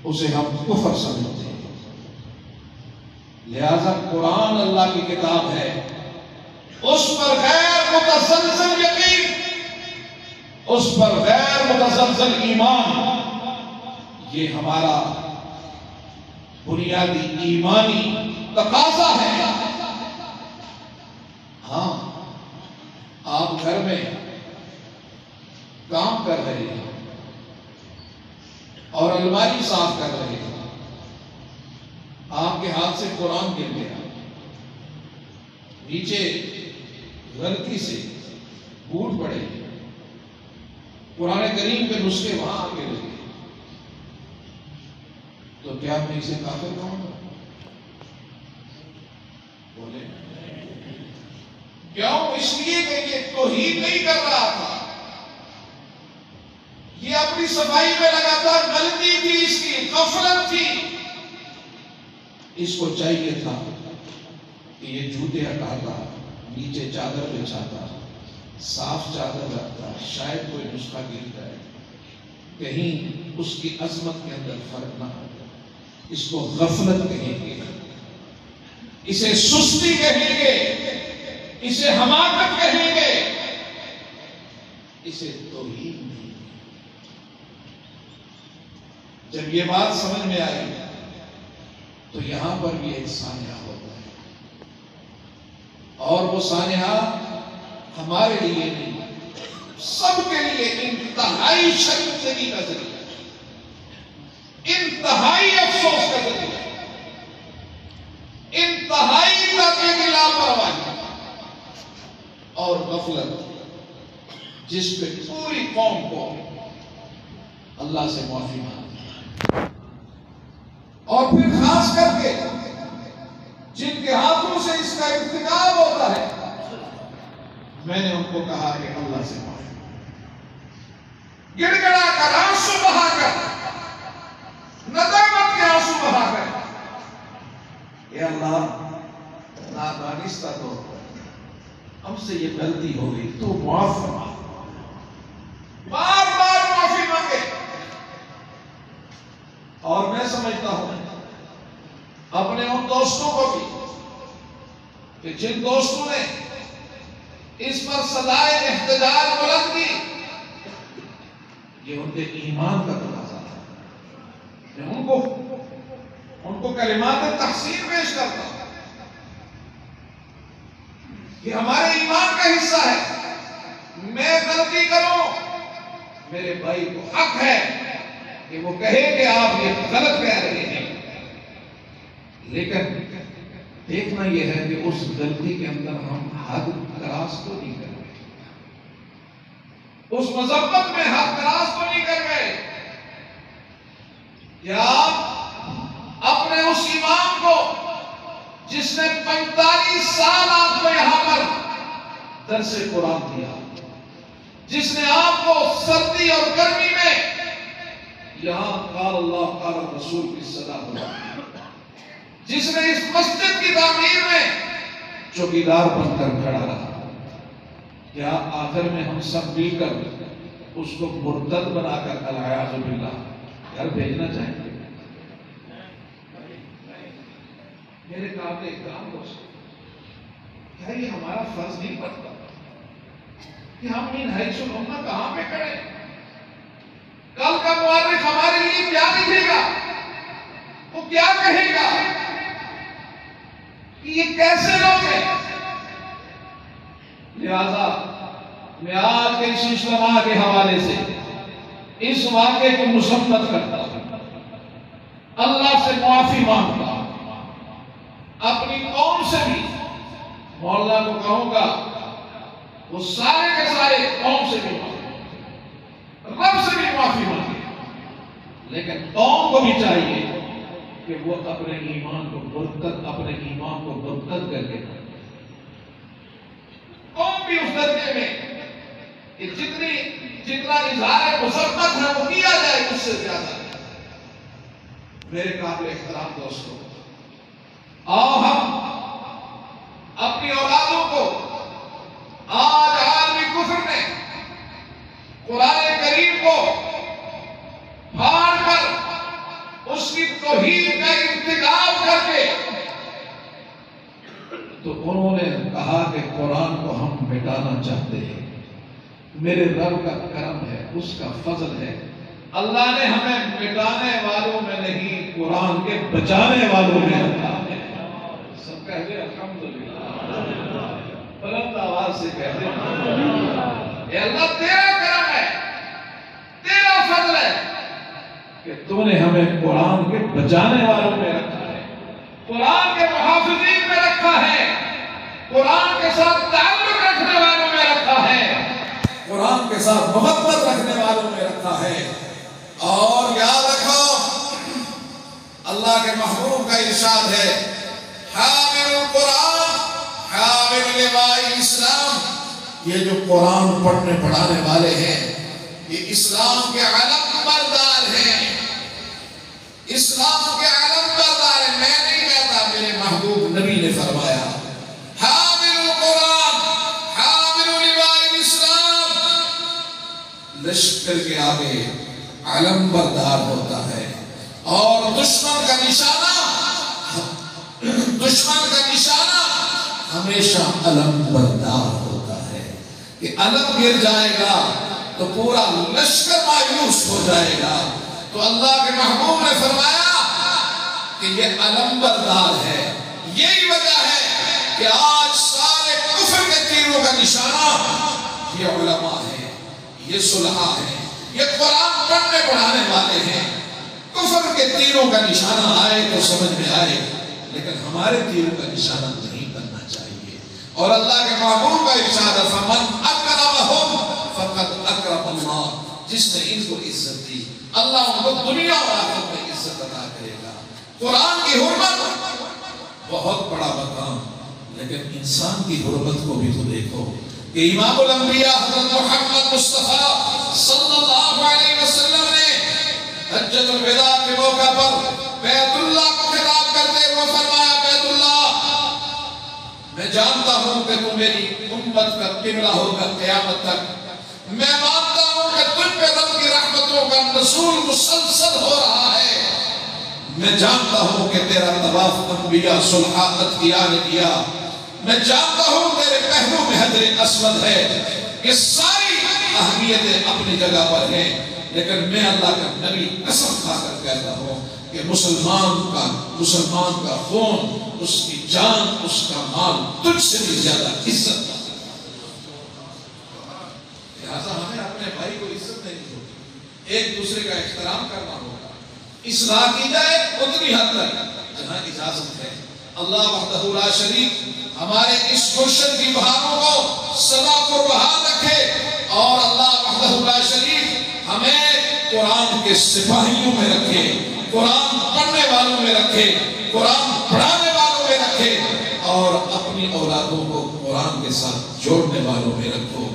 اسے ہم کفر سمجھتے ہیں۔ لہذا قرآن اللہ کی کتاب ہے، اس پر غیر متزلزل یقین، اس پر غیر متزلزل ایمان، یہ ہمارا بنیادی ایمانی تقاضا ہے۔ ہاں، آپ گھر میں کام کر رہے ہیں اور الماری صاف کر رہے ہیں، آپ کے ہاتھ سے قرآن گر گیا، نیچے غلطی سے بوٹ پڑے، قرآن کریم کے نسخے وہاں آگے لگے، تو کیا میں اسے کافر کہوں گا؟ بولے کیوں؟ اس لیے کہ یہ توحید نہیں کر رہا تھا، یہ اپنی صفائی میں لگاتار غلطی تھی، اس کی غفلت تھی۔ اس کو چاہیے تھا کہ یہ جوتے ہٹاتا، نیچے چادر بچھاتا، صاف چادر رکھتا، شاید کوئی نسخہ گرتا ہے، کہیں اس کی عظمت کے اندر فرق نہ ہو۔ اس کو غفلت کہیں گے، اسے سستی کہیں گے، اسے حماقت کہیں گے، اسے توہین نہیں۔ جب یہ بات سمجھ میں آئی تو یہاں پر بھی ایک سانحہ ہوتا ہے، اور وہ سانحہ ہمارے لیے نہیں، سب کے لیے انتہائی شرمندگی کا ذریعہ، انتہائی افسوس کا ذریعہ، انتہائی طاقت کی لاپرواہی اور غفلت، جس پہ پوری قوم کو اللہ سے معافی مانگی، اور پھر خاص کر کے جن کے ہاتھوں سے اس کا ارتکاب ہوتا ہے، میں نے ان کو کہا کہ اللہ سے معافی، گڑ گڑا کر، آنسو بہا کر، ندامت کے آنسو بہا کر، اے اللہ نادانستہ طور پر ہم سے یہ غلطی ہو گئی، تو معاف فرما۔ بار بار معافی مانگے، اور میں سمجھتا ہوں اپنے ان دوستوں کو بھی کہ جن دوستوں نے اس پر صدائے احتجاج بلند کی، یہ ان کے ایمان کا تقاضا تھا۔ میں ان کو کلمات تحسین پیش کرتا ہوں کہ ہمارے ایمان کا حصہ ہے، میں غلطی کروں، میرے بھائی کو حق ہے کہ وہ کہے کہ آپ یہ غلط کہہ رہے ہیں، لیکن دیکھنا یہ ہے کہ اس غلطی کے اندر ہم حد کراس تو نہیں کر گئے، اس مذمت میں حد کراس تو نہیں کر گئے، یا آپ اپنے اس امام کو جس نے 45 سال آپ کو یہاں پر درس قرآن دیا، جس نے آپ کو سردی اور گرمی میں یہاں قال اللہ قال رسول کی صدا بنا، جس نے اس مسجد کی تعمیر میں چوکیدار بن کر کھڑا رہا، کیا آخر میں ہم سب مل کر اس کو مرتد بنا کر العیاذ باللہ گھر بھیجنا چاہیں گے؟ میرے قابل احترام دوست، کیا یہ ہمارا فرض نہیں بنتا کہ ہم ان حیث الامہ کہاں پہ کھڑے؟ کل کا مورخ ہمارے لیے کیا لکھے گا؟ وہ کیا کہے گا کہ یہ کیسے لوگ ہیں؟ لہذا میں آج کے اس اجتماع کے حوالے سے اس واقعے کو مسمت کرتا ہوں، اللہ سے معافی مانگتا ہوں، اپنی قوم سے بھی مولانا کو کہوں گا وہ سارے کے سارے قوم سے بھی معافی، رب سے بھی معافی مانگے، لیکن قوم کو بھی چاہیے کہ وہ اپنے ایمان کو مرتد، اپنے ایمان کو مرتد کر کے قوم بھی اس درجے میں کہ جتنا اظہار مذمت ہے وہ کیا جائے اس سے زیادہ۔ میرے قابل احترام دوستوں، آؤ ہم اپنی اولادوں کو آج عالمی کفر نے قرآن کریم کو پھاڑ کر اس توحید کا ارتکاب کر کے، تو انہوں نے کہا کہ قرآن کو ہم مٹانا چاہتے ہیں۔ میرے رب کا کرم ہے، اس کا فضل ہے، اللہ نے ہمیں مٹانے والوں میں نہیں، قرآن کے بچانے والوں میں رکھا ہے۔ سب کہتے ہیں الحمدللہ، بلند آواز سے کہتے ہیں اے اللہ تیرا کرم ہے، تیرا فضل ہے کہ تو نے ہمیں قرآن کے بچانے والوں میں رکھا ہے، قرآن کے محافظین میں رکھا ہے، قرآن کے ساتھ تعلق رکھنے والوں میں رکھا ہے، قرآن کے ساتھ محبت رکھنے والوں میں رکھا ہے۔ اور یاد رکھو اللہ کے محبوب کا ارشاد ہے، حامل القرآن حامل لواء الاسلام، یہ جو قرآن پڑھنے پڑھانے والے ہیں یہ اسلام کے علم بردار ہیں، اسلام کے علم بردار ہیں۔ میں نہیں کہتا، میرے محبوب نبی نے فرمایا حامل القرآن حامل لواء الاسلام، لشکر کے آگے علم بردار ہوتا ہے، اور دشمن کا نشانہ ہمیشہ علم بردار ہوتا ہے کہ علم گر جائے گا تو پورا لشکر مایوس ہو جائے گا۔ تو اللہ کے محبوب نے فرمایا کہ یہ علم بردار ہے۔ یہی وجہ ہے کہ آج سارے کفر کے تیروں کا نشانہ یہ علماء ہیں، یہ صلحاء ہیں، یہ قرآن پڑھنے پڑھانے والے ہیں۔ کفر کے تیروں کا نشانہ آئے تو سمجھ میں آئے، لیکن ہمارے تیروں کا نشانہ نہیں بننا چاہیے۔ اور اللہ کے محبوب کا ارشاد ہے فمن اکرمہم فقد اکرم اللہ، جس نے ان کو عزت دی اللہ ان کو دنیا اور آخرت میں عزت عطا کرے گا۔ قرآن کی حرمت بہت بڑا مقام، لیکن انسان کی حرمت کو بھی تو دیکھو کہ امام الانبیاء حضرت محمد مصطفیٰ صلی اللہ علیہ وسلم نے حجۃ الوداع کے موقع پر بیت اللہ کو خطاب کرتے ہوئے فرمایا بیت اللہ، میں جانتا ہوں کہ تم میری امت کا قبلہ ہوگا قیامت تک، میں مانتا ہوں کہ تجھ پہ رب کی رحمتوں کا نزول مسلسل ہو رہا ہے، میں جانتا ہوں کہ تیرا طواف انبیاء صلحاء اتقیاء نے کیا، میں جانتا ہوں تیرے پہلو میں حجر اسود ہے، یہ ساری اہمیتیں اپنی جگہ پر ہیں، لیکن میں اللہ کا نبی قسم کھا کر کہتا ہوں کہ مسلمان کا خون، اس کی جان، اس کا مال تجھ سے بھی زیادہ عزت ہے۔ لہذا ہمیں اپنے بھائی کو عزت نہیں ہوگی، ایک دوسرے کا احترام کرنا ہوگا، اصلاح کی جائے اتنی حد تک جہاں اجازت ہے۔ اللہ وحدہ لا شریک ہمارے اس مرشد کی بہاروں کو سدا پربہار رکھے، اور اللہ وحدہ لا شریک ہمیں قرآن کے سپاہیوں میں رکھے، قرآن پڑھنے والوں میں رکھے، قرآن پڑھانے والوں میں رکھے، اور اپنی اولادوں کو قرآن کے ساتھ جوڑنے والوں میں رکھو۔